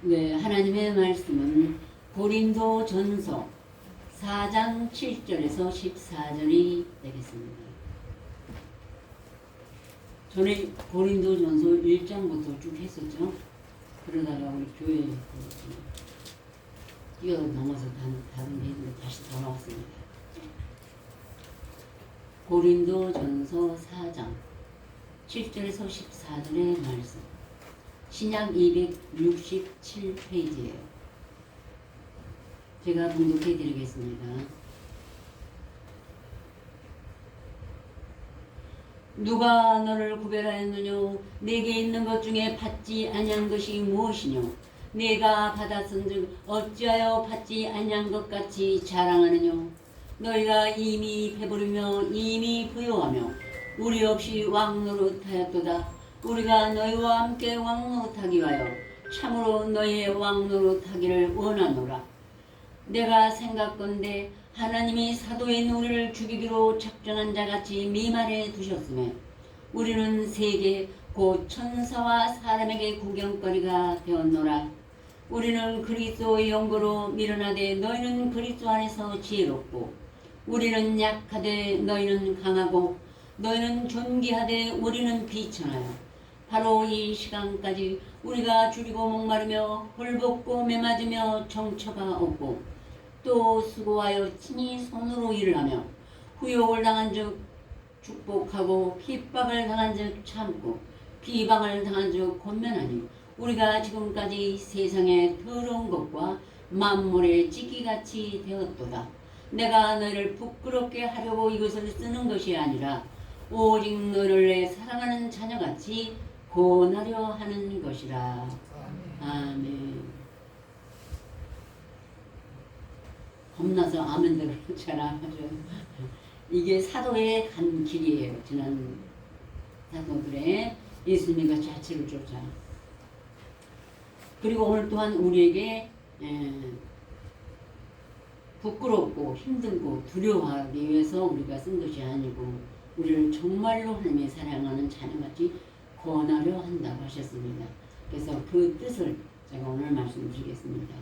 네, 하나님의 말씀은 고린도 전서 4장 7절에서 14절이 되겠습니다. 전에 고린도 전서 1장부터 쭉 했었죠. 그러다가 우리 교회에 뛰어넘어서 다른 데 있는데 다시 돌아왔습니다. 고린도 전서 4장 7절에서 14절의 말씀, 신약 267페이지예요. 제가 봉독해 드리겠습니다. 누가 너를 구별하였느뇨? 내게 있는 것 중에 받지 아니한 것이 무엇이뇨? 내가 받았은즉 어찌하여 받지 아니한 것 같이 자랑하느뇨? 너희가 이미 배부르며 이미 부요하며 우리 없이 왕노릇하였도다. 우리가 너희와 함께 왕노릇하기 위하여 참으로 너희의 왕노릇하기를 원하노라. 내가 생각건대 하나님이 사도인 우리를 죽이기로 작정한 자같이 미말해 두셨으며 우리는 세계 곧 천사와 사람에게 구경거리가 되었노라. 우리는 그리스도의 영광으로 밀어나되 너희는 그리스도 안에서 지혜롭고 우리는 약하되 너희는 강하고 너희는 존귀하되 우리는 비천하여 바로 이 시간까지 우리가 줄이고 목마르며 헐벗고 매맞으며 정처가 없고 또 수고하여 친히 손으로 일을 하며 후욕을 당한 즉 축복하고 핍박을 당한 즉 참고 비방을 당한 즉 권면하니 우리가 지금까지 세상의 더러운 것과 만물의 찌기같이 되었도다. 내가 너희를 부끄럽게 하려고 이것을 쓰는 것이 아니라 오직 너희를 내 사랑하는 자녀같이 권하려 하는 것이라. 아멘. 겁나서 아멘들을 잘 안 하죠. 이게 사도의 간 길이에요. 지난 사도들의 예수님과 자체를 쫓아. 그리고 오늘 또한 우리에게 부끄럽고 힘들고 두려워하기 위해서 우리가 쓴 것이 아니고 우리를 정말로 하나님의 사랑하는 자녀같이 권하려 한다고 하셨습니다. 그래서 그 뜻을 제가 오늘 말씀드리겠습니다.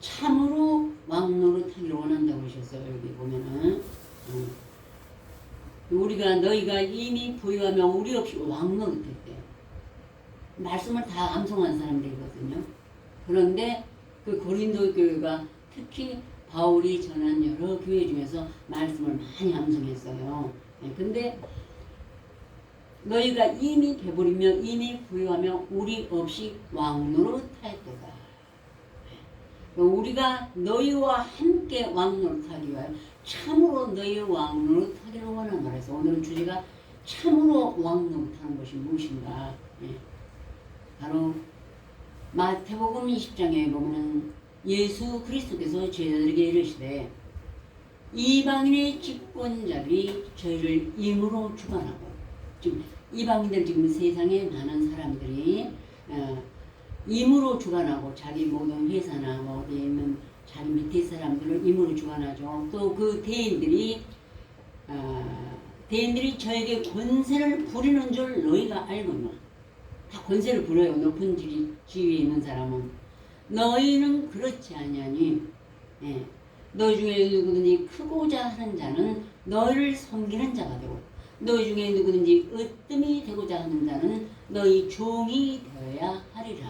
참으로 왕노릇하기를 원한다고 하셨어요. 여기 보면은 우리가 너희가 이미 부유하며 우리 없이 왕노릇했대요. 말씀을 다 암송한 사람들이거든요. 그런데 그 고린도 교회가 특히 바울이 전한 여러 교회 중에서 말씀을 많이 암송했어요. 근데 너희가 이미 배부르며 이미 부유하며 우리 없이 왕노릇하였도다. 우리가 너희와 함께 왕노릇하기 위하여 참으로 너희 왕노릇하기를 원한다. 그래서 오늘 주제가 참으로 왕노릇하는 것이 무엇인가. 바로 마태복음 20장에 보면 예수 그리스도께서 제자들에게 이르시되 이방인의 집권자들이 저희를 임으로 주관하고, 지금 이방인들 지금 세상에 많은 사람들이 임으로 주관하고 자기 모든 회사나 뭐 어디에 있는 자기 밑에 사람들을 임으로 주관하죠. 또 그 대인들이 저에게 권세를 부리는 줄 너희가 알거니와. 다 권세를 부려요. 높은 지위에 있는 사람은. 너희는 그렇지 아니하니 너희 중에 누구든지 크고자 하는 자는 너희를 섬기는 자가 되고 너희 중에 누구든지 으뜸이 되고자 하는 자는 너희 종이 되어야 하리라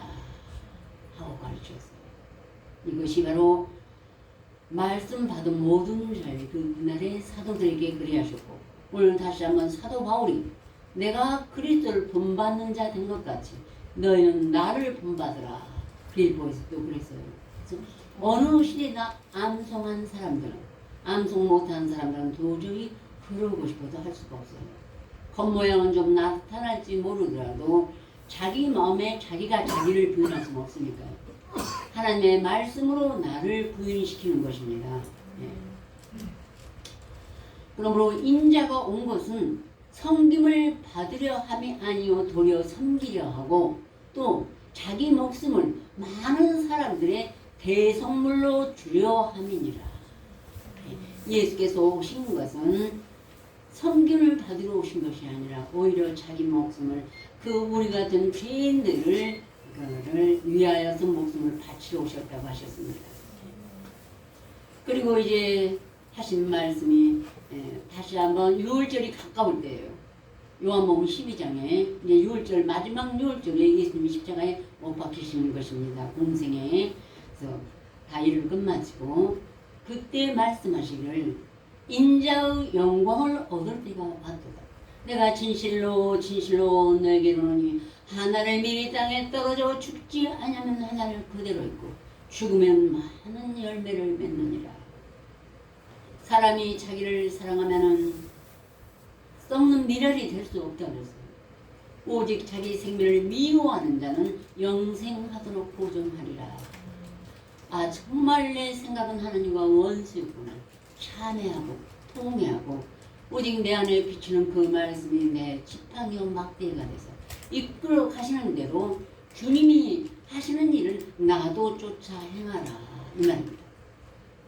하고 가르쳤어요. 이것이 바로 말씀 받은 모든 자의 그날의 사도들에게 그리하셨고, 오늘 다시 한번 사도 바울이 내가 그리스도를 본받는 자 된 것 같이 너희는 나를 본받으라. 빌보에서 또 그랬어요. 그래서 어느 시대나 암송한 사람들은, 암송 못한 사람들은 도저히 그러고 싶어도 할 수가 없어요. 겉모양은 좀 나타날지 모르더라도 자기 마음에 자기가 자기를 부인할 수는 없으니까요. 하나님의 말씀으로 나를 부인시키는 것입니다. 그러므로 인자가 온 것은 섬김을 받으려 함이 아니요 도리어 섬기려 하고, 또 자기 목숨을 많은 사람들의 대성물로 주려 함이니라. 예수께서 오신 것은 섬김을 받으러 오신 것이 아니라 오히려 자기 목숨을 그 우리 같은 죄인들을 그를 위하여서 목숨을 바치러 오셨다고 하셨습니다. 그리고 이제 하신 말씀이 다시 한번 유월절이 가까울 때예요. 요한복음 12장에 이제 유월절 마지막 유월절에 예수님이 십자가에 못 박히시는 것입니다. 공생에. 그래서 다 일을 끝마치고 그때 말씀하시기를 인자의 영광을 얻을 때가 왔도다. 내가 진실로 진실로 너에게 이르노니 하나를 미리 땅에 떨어져 죽지 아니하면 하나를 그대로 있고 죽으면 많은 열매를 맺느니라. 사람이 자기를 사랑하면은 썩는 미랄이 될 수 없다고 했어요. 오직 자기 생명을 미워하는 자는 영생하도록 보존하리라. 아, 정말 내 생각은 하나님과 원수였구나. 참회하고 통회하고 오직 내 안에 비추는 그 말씀이 내 지팡이와 막대기가 돼서 이끌어 가시는 대로 주님이 하시는 일을 나도 쫓아 행하라 이 말입니다.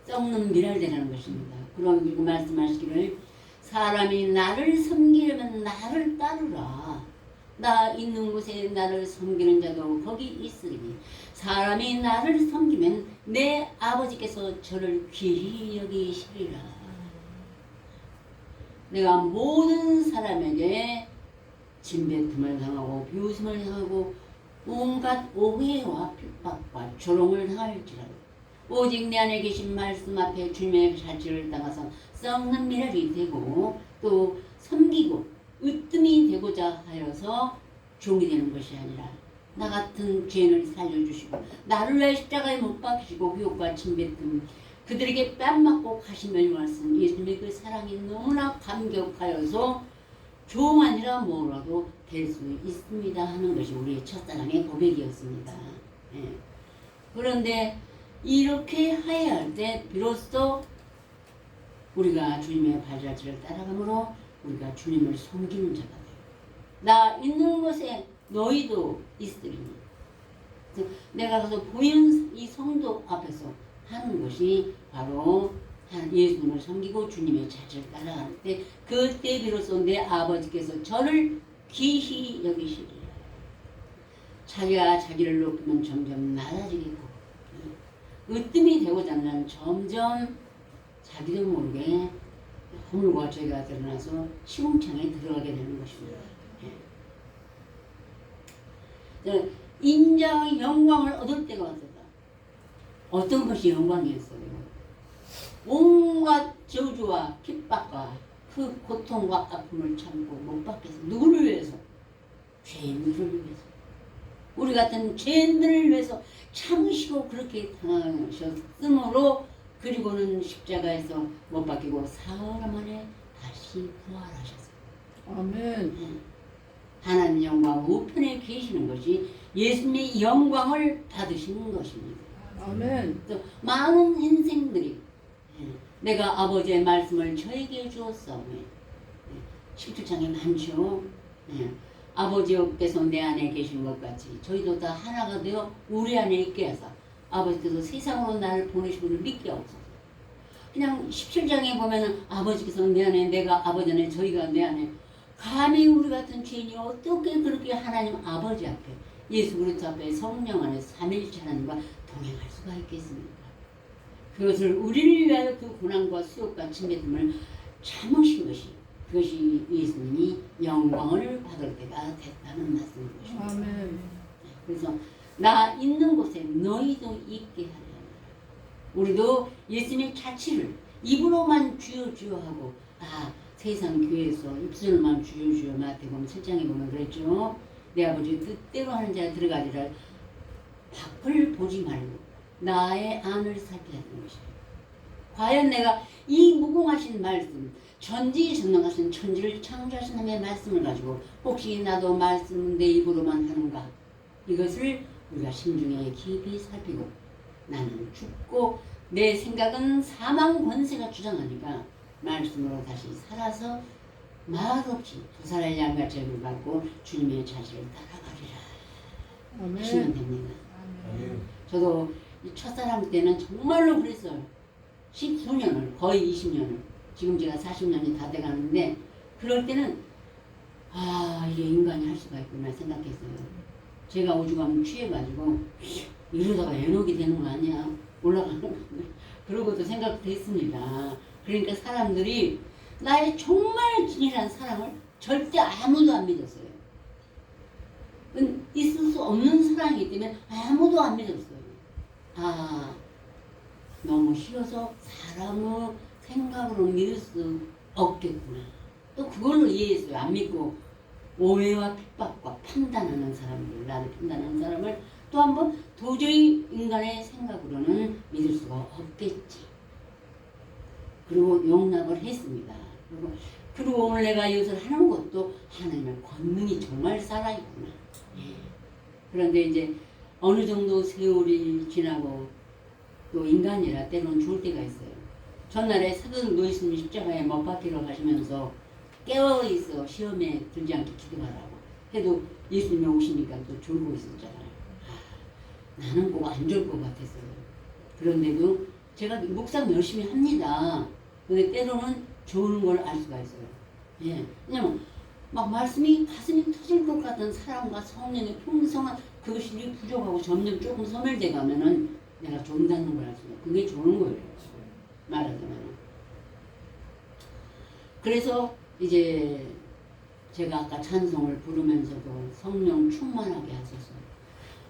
썩는 미랄되라는 것입니다. 그리고 말씀하시기를 사람이 나를 섬기려면 나를 따르라. 나 있는 곳에 나를 섬기는 자도 거기 있으리니 사람이 나를 섬기면 내 아버지께서 저를 귀히 여기시리라. 내가 모든 사람에게 진배틈을 당하고 비웃음을 당하고 온갖 오해와 핍박과 조롱을 당할지라도 오직 내 안에 계신 말씀 앞에 주님의 자취를 따라서 썩는 미랄이 되고 또 섬기고 으뜸이 되고자 하여서 종이 되는 것이 아니라 나 같은 죄인을 살려주시고 나를 위해 십자가에 못 박히시고 후욕과 침뱉음 그들에게 뺨 맞고 가시면이 말씀 예수님의 그 사랑이 너무나 감격하여서 종 아니라 뭐라도 될 수 있습니다 하는 것이 우리의 첫사랑의 고백이었습니다. 예. 그런데 이렇게 하여야 할 때 비로소 우리가 주님의 발자취를 따라가므로 우리가 주님을 섬기는 자가 돼요. 나 있는 곳에 너희도 있으리니. 내가 가서 보이는 이 성도 앞에서 하는 것이 바로 예수님을 섬기고 주님의 자취를 따라갈 때 그때 비로소 내 아버지께서 저를 귀히 여기시리라. 자기가 자기를 높이면 점점 낮아지겠고 으뜸이 되고자 하면 점점 자기도 모르게 허물과 죄가 드러나서 시궁창에 들어가게 되는 것입니다. 예. 인자의 영광을 얻을 때가 왔다. 어떤 것이 영광이었어요? 온갖 저주와 핍박과 그 고통과 아픔을 참고 못 받겠어. 누구를 위해서? 죄인들을 위해서. 우리 같은 죄인들을 위해서 참으시고 그렇게 당하셨으므로 그리고는 십자가에서 못 박히고 사흘 만에 다시 부활하셨어요. 아멘. 하나님 영광 우편에 계시는 것이 예수님의 영광을 받으시는 것입니다. 아멘. 또 많은 인생들이 내가 아버지의 말씀을 저에게 주었사오니 17장에 많죠. 아버지께서 내 안에 계신 것 같이 저희도 다 하나가 되어 우리 안에 있게 하사 아버지께서 세상으로 나를 보내시고를 믿게 하옵소서. 그냥 17장에 보면은 아버지께서 내 안에 내가 아버지 안에 저희가 내 안에 감히 우리 같은 죄인이 어떻게 그렇게 하나님 아버지 앞에 예수 그리스도 앞에 성령 안에 삼위일체 하나님과 동행할 수가 있겠습니까? 그것을 우리를 위하여 그 고난과 수욕과 침뱉음을 참으신 것이 그것이 예수님이 영광을 받을 때가 됐다는 말씀인 것입니다. 아멘. 그래서 나 있는 곳에 너희도 있게 하려. 우리도 예수님의 자취를 입으로만 주여 주여 하고 세상 교회에서 입술만 주여 주여 마태복음 7장에 보면 그랬죠. 내 아버지 뜻대로 하는 자가 들어가리라. 밖을 보지 말고 나의 안을 살펴야 하는 것이에요. 과연 내가 이 무궁하신 말씀 전지전능하신 천지를 창조하신 하나님의 말씀을 가지고 혹시 나도 말씀 내 입으로만 하는가? 이것을 우리가 심중에 깊이 살피고 나는 죽고 내 생각은 사망 권세가 주장하니까 말씀으로 다시 살아서 말없이 두 살의 양같이 을 받고 주님의 자질을 따라가리라 하시면 됩니다. 저도 이 첫사랑 때는 정말로 그랬어요. 10수년을 거의 20년을 지금 제가 40년이 다 돼가는데 그럴 때는 이게 인간이 할 수가 있구나 생각했어요. 제가 오죽하면 취해가지고 이러다가 에녹이 되는 거 아니야? 올라가는 거 아니야? 그러고도 생각도 했습니다. 그러니까 사람들이 나의 정말 진실한 사랑을 절대 아무도 안 믿었어요. 있을 수 없는 사랑이기 때문에 아무도 안 믿었어요. 아, 너무 싫어서 사람의 생각으로 믿을 수 없겠구나. 또 그걸로 이해했어요. 안 믿고 오해와 핍박과 판단하는 사람들, 나를 판단하는 사람을 또 한 번 도저히 인간의 생각으로는 믿을 수가 없겠지. 그리고 용납을 했습니다. 그리고 오늘 내가 이것을 하는 것도 하나님의 권능이 정말 살아있구나. 예. 그런데 이제 어느 정도 세월이 지나고 또 인간이라 때로는 죽을 때가 있어요. 전날에 사도들 누이스님 십자가에 못 박히러 가시면서 깨어있어 시험에 들지 않게 기도하라고 해도 예수님이 오시니까 또 졸고 있었잖아요. 아, 나는 꼭 안 졸 것 같았어요. 그런데도 제가 묵상 열심히 합니다. 근데 때로는 좋은 걸 알 수가 있어요. 예. 왜냐면 막 말씀이 가슴이 터질 것 같은 사랑과 성령의 풍성한 그것이 부족하고 점점 조금 소멸돼 가면은 내가 존다는 걸 알 수 있어요. 그게 좋은 거예요. 말하자면. 그래서 이제 제가 아까 찬송을 부르면서도 성령 충만하게 하소서.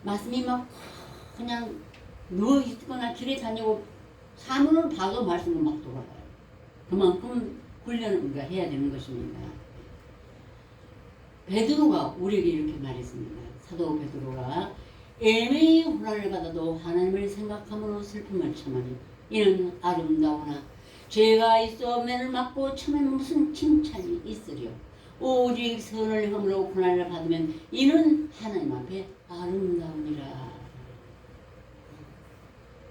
말씀이 막 그냥 누워 있거나 길에 다니고 사문을 봐도 말씀을 막 돌아가요. 그만큼 훈련을 우리가 해야 되는 것입니다. 베드로가 우리에게 이렇게 말했습니다. 사도 베드로가 애매히 고난을 받아도 하나님을 생각함으로 슬픔을 참으니 이는 아름다우나 죄가 있어 매를 맞고 참으면 무슨 칭찬이 있으려. 오직 선을 행함으로 고난을 받으면 이는 하나님 앞에 아름다우니라.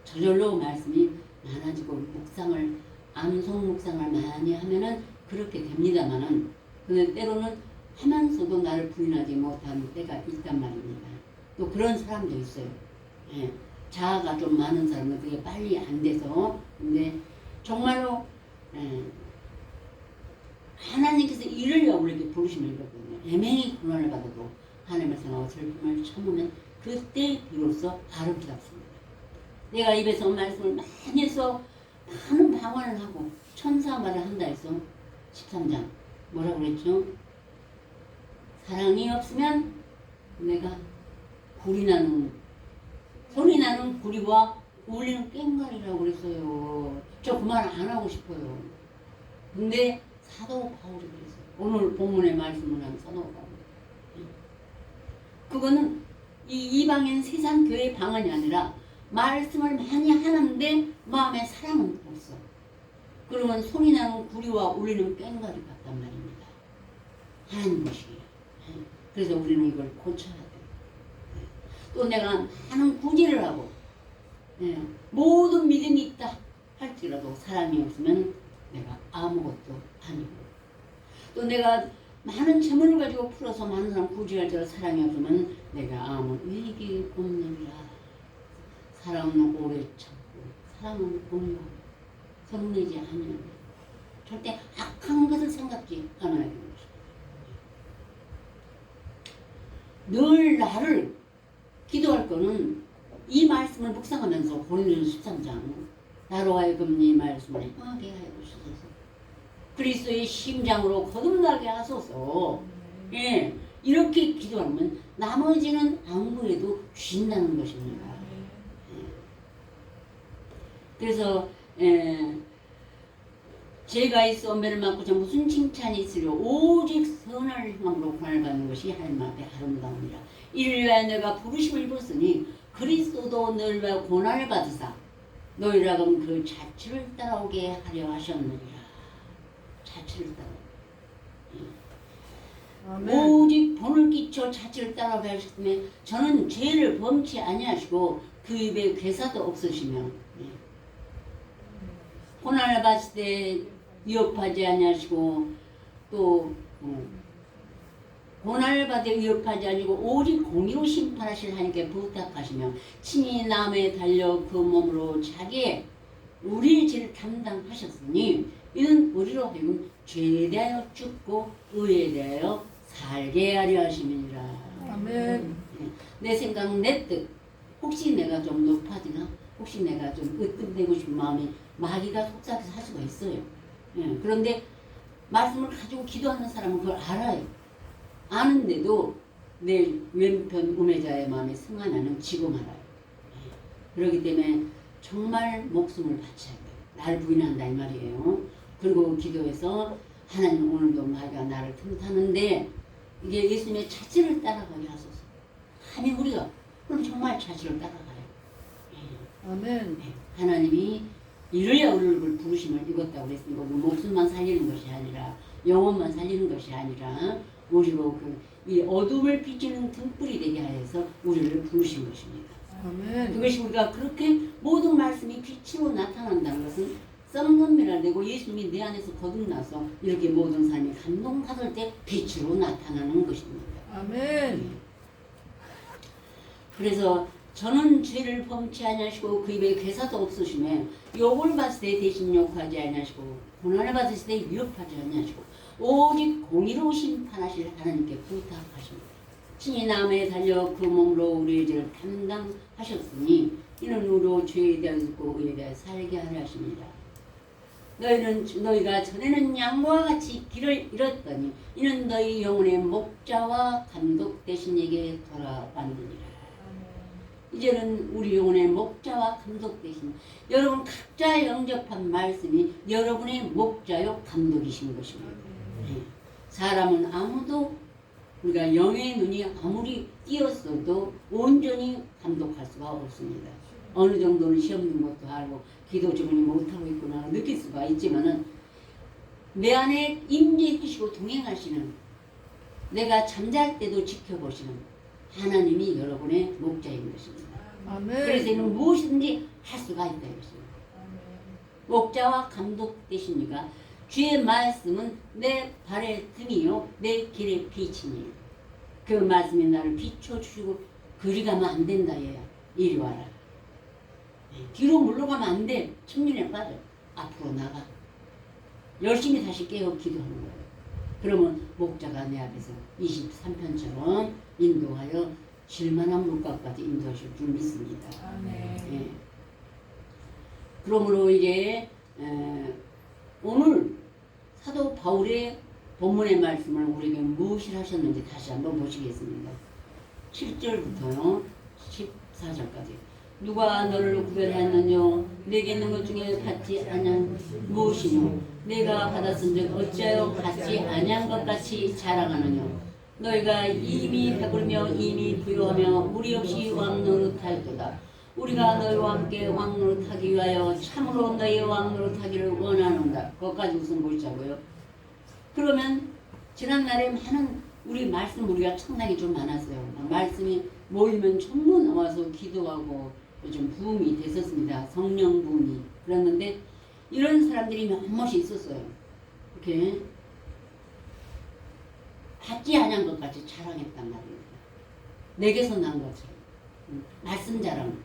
저절로 말씀이 많아지고 묵상을 암송 묵상을 많이 하면은 그렇게 됩니다만은 근데 때로는 하면서도 나를 부인하지 못하는 때가 있단 말입니다. 또 그런 사람도 있어요. 예. 자아가 좀 많은 사람은 그게 빨리 안 돼서 근데 정말로 하나님께서 이르려 우리에게 부르심을 이뤘거든요. 애매히 고난을 받아도 하나님을 생각하고 슬픔을 참으면 그때 비로소 아름답습니다. 내가 입에서 말씀을 많이 해서 많은 방언을 하고 천사 말을 한다 해서 13장 뭐라고 그랬죠? 사랑이 없으면 내가 소리 나는 구리와 울리는 꽹과리라고 그랬어요. 저 그 말 안 하고 싶어요. 근데 사도 바울이 그랬어요. 오늘 본문의 말씀을 한 사도 바울. 그거는 이 이방인 세상 교회 방언이 아니라 말씀을 많이 하는데 마음에 사랑은 없어. 그러면 소리 나는 구리와 울리는 꽹과리 같단 말입니다. 하나님 것이에요. 그래서 우리는 이걸 고쳐야 돼요. 또 내가 많은 구제를 하고 모든 믿음이 있다 할지라도 사람이 없으면 내가 아무것도 아니고 또 내가 많은 재물을 가지고 풀어서 많은 사람 구제할지라도 사랑이 없으면 내가 아무 의익이 없느니라. 사랑은 오래 참고 사랑은 온유하고 성내지 아니하며 절대 악한 것을 생각지 않아야 되는 것입니다. 늘 나를 기도할 거는 이 말씀을 묵상하면서 고린도전서 13장 나로 하여금 이 말씀을 행하게 하여 주소서. 그리스도의 심장으로 거듭나게 하소서. 예, 이렇게 기도하면 나머지는 아무래도 주신다는 것입니다. 예. 그래서 죄가 있어 매를 맞고 저 무슨 칭찬이 있으려 오직 선을 행함으로 고난을 받는 것이 하나님 앞에 아름다우니라. 이를 위하여 내가 부르심을 입었으니 그리스도도 너를 위하여 고난을 받으사 너희를 하여금 그 자취를 따라오게 하려 하셨느니라. 자취를 따라 오직 본을 끼쳐 자취를 따라오게 하셨으며 저는 죄를 범치 아니하시고 그 입에 괴사도 없으시며 고난을 받을 때 위협하지 아니하시고 또 고난을 받아 위협하지 아니고 오직 공의로 심판하실 하나님께 부탁하시며 친히 남에 달려 그 몸으로 자기의 우리의 죄를 담당하셨으니 이는 우리로 하여금 죄에 대하여 죽고 의에 대하여 살게 하려 하심이니라. 아멘. 내 생각 내 뜻 혹시 내가 좀 높아지나 혹시 내가 좀 으뜸되고 싶은 마음이 마귀가 속삭여서 할 수가 있어요. 예, 그런데 말씀을 가지고 기도하는 사람은 그걸 알아요. 아는데도 내 왼편 우매자의 마음에 승하나는 지고 말아요. 예, 그렇기 때문에 정말 목숨을 바쳐야 돼요. 나를 부인한다 이 말이에요. 그리고 기도해서 하나님 오늘도 마귀가 나를 틈타는데 이게 예수님의 자체를 따라가게 하소서. 감히 우리가 그럼 정말 자체를 따라가요. 예. 아멘. 네. 하나님이 이르야 우리를 부르심을 입었다고 그랬으니까 목숨만 살리는 것이 아니라 영혼만 살리는 것이 아니라 우리로 이 어둠을 비추는 등불이 되게 하여서 우리를 부르신 것입니다. 아멘. 그것이 우리가 그렇게 모든 말씀이 빛으로 나타난다는 것은 썩는 되고 예수님이 내 안에서 거듭나서 이렇게 모든 삶이 감동받을 때 빛으로 나타나는 것입니다. 아멘. 그래서 저는 죄를 범치 아니하시고 그 입에 괴사도 없으시며 욕을 받을 때 대신 욕하지 아니하시고 고난을 받으실 때 위협하지 아니하시고 오직 공의로 심판하실 하나님께 부탁하십니다. 친히 남에 달려 그 몸으로 우리의 죄를 담당하셨으니 이는 우리로 죄에 대하여 죽고 의에 대하여 살게 하려 하십니다. 너희가 전에는 양과 같이 길을 잃었더니 이는 너희 영혼의 목자와 감독 되신 에게 돌아왔느니라. 이제는 우리 영혼의 목자와 감독 되신 여러분 각자 영접한 말씀이 여러분의 목자요 감독이신 것입니다. 네. 사람은 아무도 우리가 영의 눈이 아무리 띄었어도 온전히 감독할 수가 없습니다. 어느 정도는 시험 든 것도 알고 기도 주문이 못하고 있구나 느낄 수가 있지만은 내 안에 임재하시고 동행하시는 내가 잠잘 때도 지켜보시는 하나님이 여러분의 목자인 것입니다. 아멘. 그래서 이는 무엇이든지 할 수가 있다 이것입니다. 목자와 감독 되시니까 주의 말씀은 내 발의 등이요 내 길의 빛이니 그 말씀이 나를 비춰주시고 그리 가면 안 된다 얘야. 이리 와라. 뒤로 물러가면 안 돼. 청년에 빠져. 앞으로 나가. 열심히 다시 깨어 기도하는 거예요. 그러면 목자가 내 앞에서 23편처럼 인도하여 질만한 물가까지 인도하실 줄 믿습니다. 아멘. 예. 그러므로 이제 오늘 사도 바울의 본문의 말씀을 우리에게 무엇을 하셨는지 다시 한번 보시겠습니다. 7절부터요 14절까지 누가 너를 구별하였느냐 내게 있는 것 중에 받지 아니한 무엇이뇨 내가 받았은즉 어찌하여 받지 아니한 것 같이 자랑하느냐 너희가 이미 배부르며 이미 부유하며 무리 없이 왕노릇하였도다 우리가 너희와 함께 왕노릇하기 위하여 참으로 너희의 왕노릇하기를 원하는다. 그것까지 우선 보시자고요. 그러면 지난날에 많은 우리 말씀 우리가 청량이 좀 많았어요. 말씀이 모이면 전부 나와서 기도하고 좀 부흥이 됐었습니다. 성령 부흥이. 그랬는데 이런 사람들이 몇 멋이 있었어요. 이렇게 받지 않은 것 같이 자랑했단 말입니다. 내게서 난 것처럼. 말씀 자랑.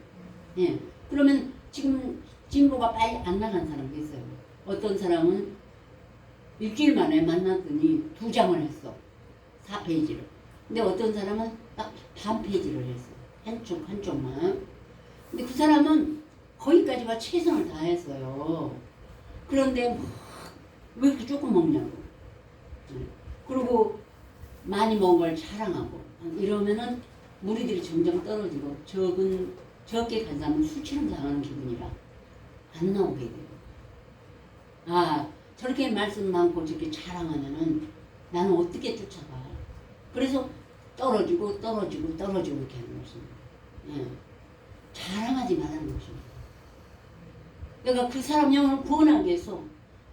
예. 그러면 지금 진보가 빨리 안 나간 사람도 있어요. 어떤 사람은 일주일 만에 만났더니 2장을 했어. 4페이지를. 근데 어떤 사람은 딱 반 페이지를 했어. 한쪽만. 근데 그 사람은 거기까지가 최선을 다했어요. 그런데 왜 이렇게 조금 먹냐고. 그리고 많이 먹은 걸 자랑하고 이러면은 무리들이 점점 떨어지고 적게 간 사람은 수치를 당하는 기분이라 안 나오게 돼요. 아 저렇게 말씀 많고 저렇게 자랑하면은 나는 어떻게 쫓아가. 그래서 떨어지고 이렇게 하는 것입니다. 예. 자랑하지 말라는 것입니다. 내가 그 사람 영혼을 구원하기 위해서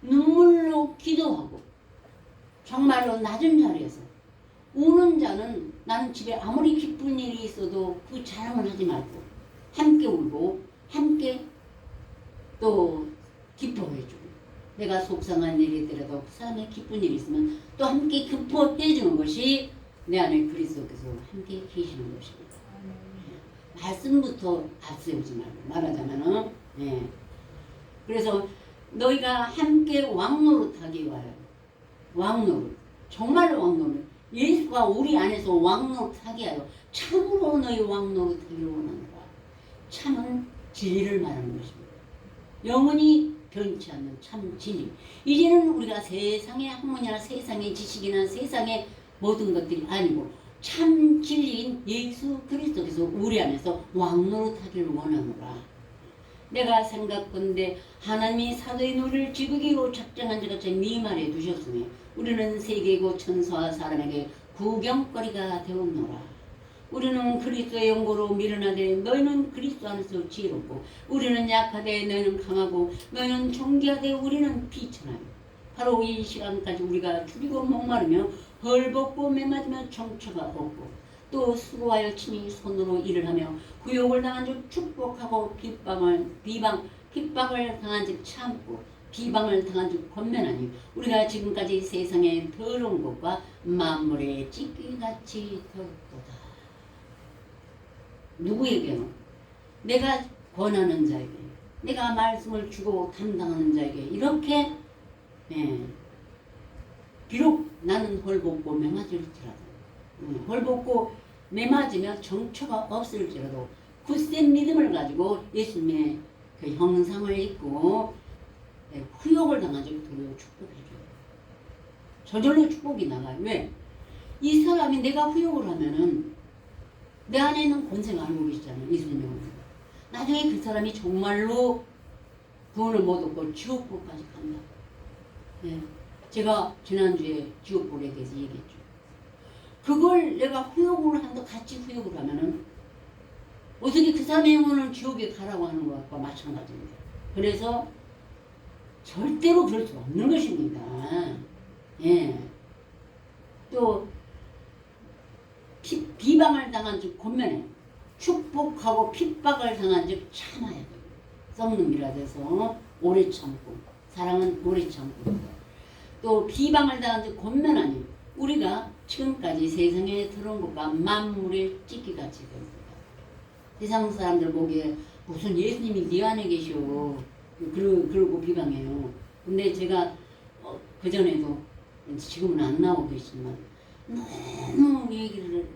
눈물로 기도하고 정말로 낮은 자리에서 우는 자는 나는 집에 아무리 기쁜 일이 있어도 그 자랑을 하지 말고 함께 울고 함께 또 기뻐해주고 내가 속상한 일이 있더라도 그 사람의 기쁜 일이 있으면 또 함께 기뻐해주는 것이 내 안에 그리스도께서 함께 계시는 것입니다. 말씀부터 앞세우지 말고 말하자면은 예. 그래서 너희가 함께 왕노릇하기 위하여 왕노릇 정말로 왕노릇 예수가 우리 안에서 왕노릇하게 하여 참으로 너희 왕노릇하기를 원하노라. 참은 진리를 말하는 것입니다. 영원히 변치 않는 참 진리. 이제는 우리가 세상의 학문이나 세상의 지식이나 세상의 모든 것들이 아니고 참 진리인 예수 그리스도께서 우리 안에서 왕노릇하기를 원하노라. 내가 생각건대 하나님이 사도의 노를 지극히로 작정한 자같이 미말해 두셨으니 우리는 세계고 천사와 사람에게 구경거리가 되었노라. 우리는 그리스도의 영고로 미련하되 너희는 그리스도 안에서 지혜롭고 우리는 약하되 너희는 강하고 너희는 존귀하되 우리는 비천하며 바로 이 시간까지 우리가 죽이고 목마르며 헐벗고 매맞으며 정처가 없고 또 수고하여 친히 손으로 일을 하며 구욕을 당한 즉 축복하고 핍박을 당한 즉 참고 비방을 당한 즉 권면하니 우리가 지금까지 세상의 더러운 것과 만물의 찢기같이 더럽도다. 누구에게는? 내가 권하는 자에게, 내가 말씀을 주고 담당하는 자에게 이렇게 비록 나는 헐벗고 매맞을지라도 헐벗고 매맞으며 정처가 없을지라도 굳센 믿음을 가지고 예수님의 그 형상을 입고 후욕을 당한 적이 도리어 축복해줘요. 저절로 축복이 나가요. 왜? 이 사람이 내가 후욕을 하면은 내 안에 있는 권세가 알고 계시잖아요. 예수님의 권세가. 나중에 그 사람이 정말로 구원을 못 얻고 지옥불까지 간다. 네. 제가 지난주에 지옥불에 대해서 얘기했죠. 그걸 내가 후욕을 한다 같이 후욕을 하면은 어떻게 그 사람의 영혼을 지옥에 가라고 하는 것과 마찬가지입니다. 그래서 절대로 그럴 수 없는 것입니다. 예. 또 비방을 당한 즉 권면해 축복하고 핍박을 당한 즉 참아야 돼요. 썩는 미라 돼서 오래 참고 사랑은 오래 참고 또 비방을 당한 즉 권면하니 우리가 지금까지 세상에 들어온 것과 만물의 찢기같이 됩니다. 세상 사람들 보기에 무슨 예수님이 네 안에 계시오 그러고 비방해요. 근데 제가 그전에도 지금은 안 나오고 계시지만 너무 얘기를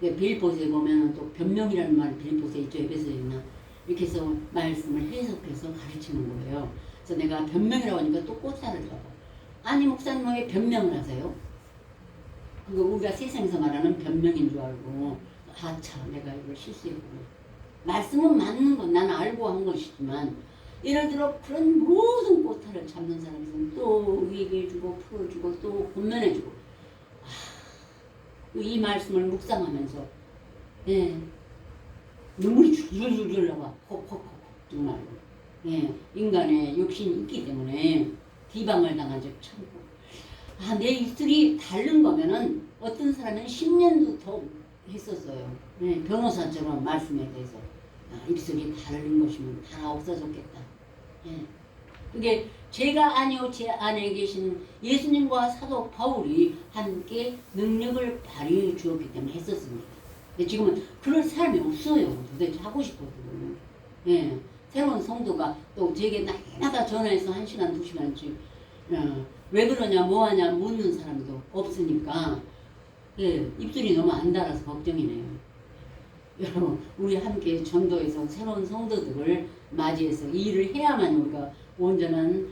빌보스에 보면 또 변명이라는 말 빌보스에 있죠. 에베소에 있나 이렇게 해서 말씀을 해석해서 가르치는 거예요. 그래서 내가 변명이라고 하니까 또 꽃살을 잡아. 아니 목사님 왜 변명을 하세요? 그거 우리가 세상에서 말하는 변명인 줄 알고 아차 내가 이걸 실수했구나. 말씀은 맞는 건 나는 알고 한 것이지만 예를 들어 그런 모든 꽃살을 잡는 사람이 있으면 또 얘기해주고 풀어주고 또 권면해주고 이 말씀을 묵상하면서 눈물이 줄줄줄 나와 콕콕콕 정말 인간의 욕심이 있기 때문에 비방을 당한 적 참고 내 입술이 다른 거면은 어떤 사람은 10년도 더 했었어요. 변호사처럼 말씀에 대해서 입술이 다른 것이면 다 없어졌겠다. 그게 제가 아니요 제 안에 계신 예수님과 사도 바울이 함께 능력을 발휘해 주었기 때문에 했었습니다. 근데 지금은 그럴 사람이 없어요. 도대체 하고 싶어도. 새로운 성도가 또 제게 날마다 전화해서 1시간 2시간씩 왜 그러냐 뭐하냐 묻는 사람도 없으니까 입술이 너무 안 달아서 걱정이네요. 여러분 우리 함께 전도해서 새로운 성도들을 맞이해서 이 일을 해야만 우리가 온전한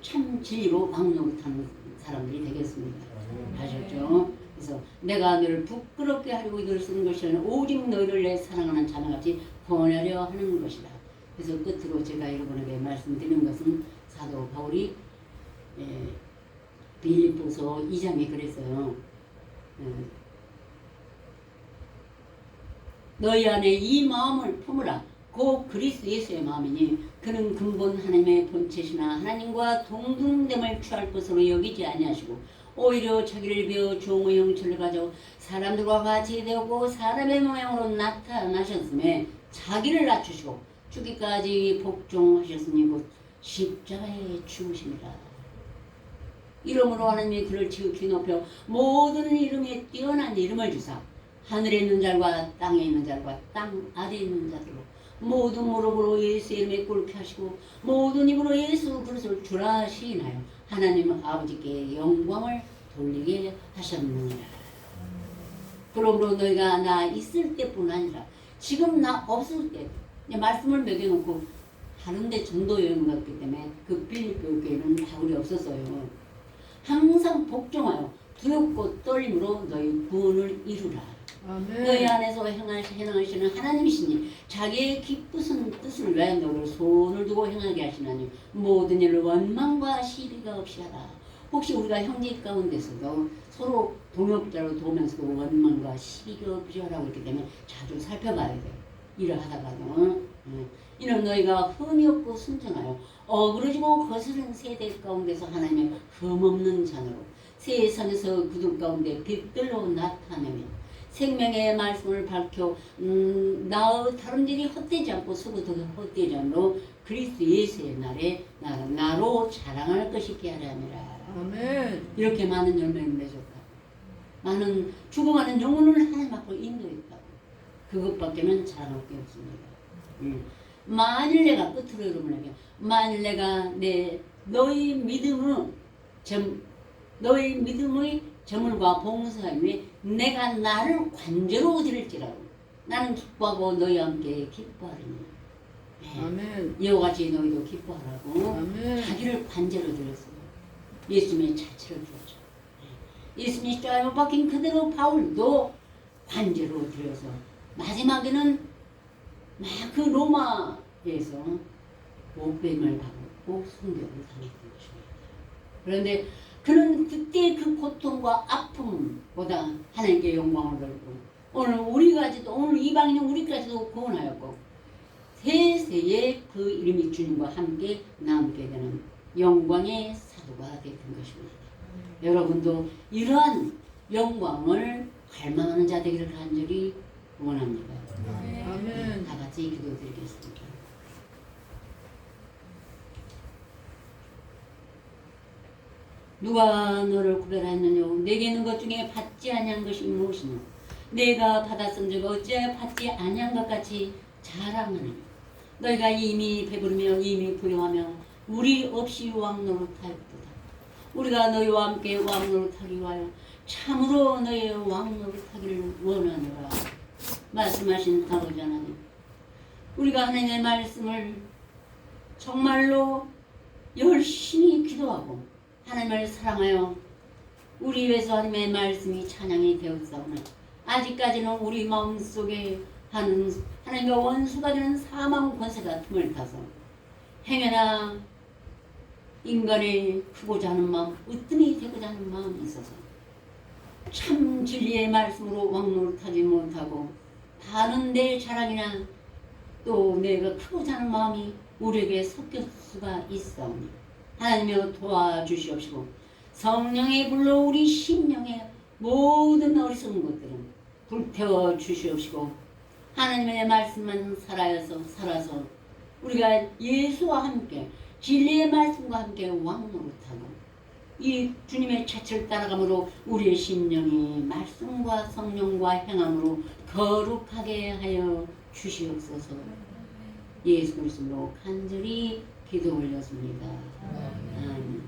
참 진리로 막노릇하는 사람들이 되겠습니다. 아셨죠? 그래서 내가 너를 부끄럽게 하려고 이걸 쓰는 것이 아니라 오직 너희를 내 사랑하는 자녀같이 권하려 하는 것이다. 그래서 끝으로 제가 여러분에게 말씀드리는 것은 사도 바울이 빌립보서 2장에 그랬어요. 너희 안에 이 마음을 품으라. 곧 그리스도 예수의 마음이니 그는 근본 하나님의 본체시나 하나님과 동등됨을 취할 것으로 여기지 아니하시고 오히려 자기를 비워 종의 형체를 가져 사람들과 같이 되었고 사람의 모양으로 나타나셨음에 자기를 낮추시고 죽기까지 복종하셨으니 곧 십자가에 죽으십니다. 이름으로 하나님이 그를 지극히 높여 모든 이름에 뛰어난 이름을 주사 하늘에 있는 자들과 땅에 있는 자들과 땅 아래에 있는 자들로 모든 무릎으로 예수의 이름에 꿇게 하시고 모든 입으로 예수 그리스도를 주라 시인하여 하나님 아버지께 영광을 돌리게 하셨느니라. 그러므로 너희가 나 있을 때뿐 아니라 지금 나 없을 때 말씀을 먹여놓고 다른데 전도 여행 갔기 때문에 그 빌립보 교회는 바울이 없었어요. 항상 복종하여 두렵고 떨림으로 너희 구원을 이루라. 너희 안에서 행하시는 하나님이시니 자기의 기쁘신 뜻을 위하여 너를 손을 두고 행하게 하시나니 모든 일을 원망과 시비가 없이 하라. 혹시 우리가 형제 가운데서도 서로 동역자로 도우면서도 원망과 시비가 없이 하라고 했기 때문에 자주 살펴봐야 돼요. 일을 하다가도. 이는 너희가 흠이 없고 순전하여 어그러지고 거스른 세대 가운데서 하나님의 흠없는 자녀로 세상에서 구두 가운데 빛들로 나타내며 생명의 말씀을 밝혀 나의 다름질이 헛되지 않고 수고도 헛되지 않으로 그리스도 예수의 날에 나로 자랑할 것이 깨하라니라. 아멘. 이렇게 많은 열매를 맺었다. 많은 죽어가는 영혼을 하나님 앞으로 인도했다고. 그것밖에는 자랑할 게 없습니다. 만일 내가 끝으로 여러분에게 만일 내가 너희 믿음의 저물과 봉사임에 내가 나를 관제로 드릴지라도 나는 기뻐하고 너희와 함께 기뻐하리니. 아멘. 이와 같이 너희도 기뻐하라고 아멘. 자기를 관제로 드렸어요. 예수님의 자체를 주었죠. 예수님이 십자가에 못 박힌 그대로 바울도 관제로 드려서 마지막에는 막 그 로마에서 목뱀을 받고 순교를 당했던 것입니다. 그런데 그는 그때 그 고통과 아픔보다 하나님께 영광을 돌고 오늘 우리까지도 오늘 이방인 우리까지도 구원하였고 세세에 그 이름이 주님과 함께 남게 되는 영광의 사도가 되는 것입니다. 여러분도 이러한 영광을 갈망하는 자 되기를 간절히 원합니다. 아멘. 다 같이 기도드리겠습니다. 누가 너를 구별하였느냐? 내게 있는 것 중에 받지 아니한 것이 무엇이냐? 내가 받았은즉 어찌하여 받지 아니한 것 같이 자랑하느냐? 너희가 이미 배부르며 이미 부유하며 우리 없이 왕노릇하였도다. 우리가 너희와 함께 왕노릇하기 위하여 참으로 너희의 왕노릇하기를 원하노라. 말씀하신 아버지 하나님, 우리가 하나님의 말씀을 정말로 열심히 기도하고 하나님을 사랑하여 우리 위해서 하나님의 말씀이 찬양이 되었사오나 아직까지는 우리 마음속에 하나님과 원수가 되는 사망 권세가 틈을 타서 행여나 인간의 크고자 하는 마음, 으뜸이 되고자 하는 마음이 있어서 참 진리의 말씀으로 왕노릇하지 못하고 다른 내 자랑이나 또 내가 크고자 하는 마음이 우리에게 섞일 수가 있사오니 하나님여 도와주시옵시고 성령의 불로 우리 심령의 모든 어리석은 것들은 불태워 주시옵시고 하나님의 말씀만 살아서 우리가 예수와 함께 진리의 말씀과 함께 왕노릇하고 이 주님의 자체를 따라감으로 우리의 심령이 말씀과 성령과 행함으로 거룩하게 하여 주시옵소서. 예수 그리스도로 간절히 기도 올렸습니다. 아멘.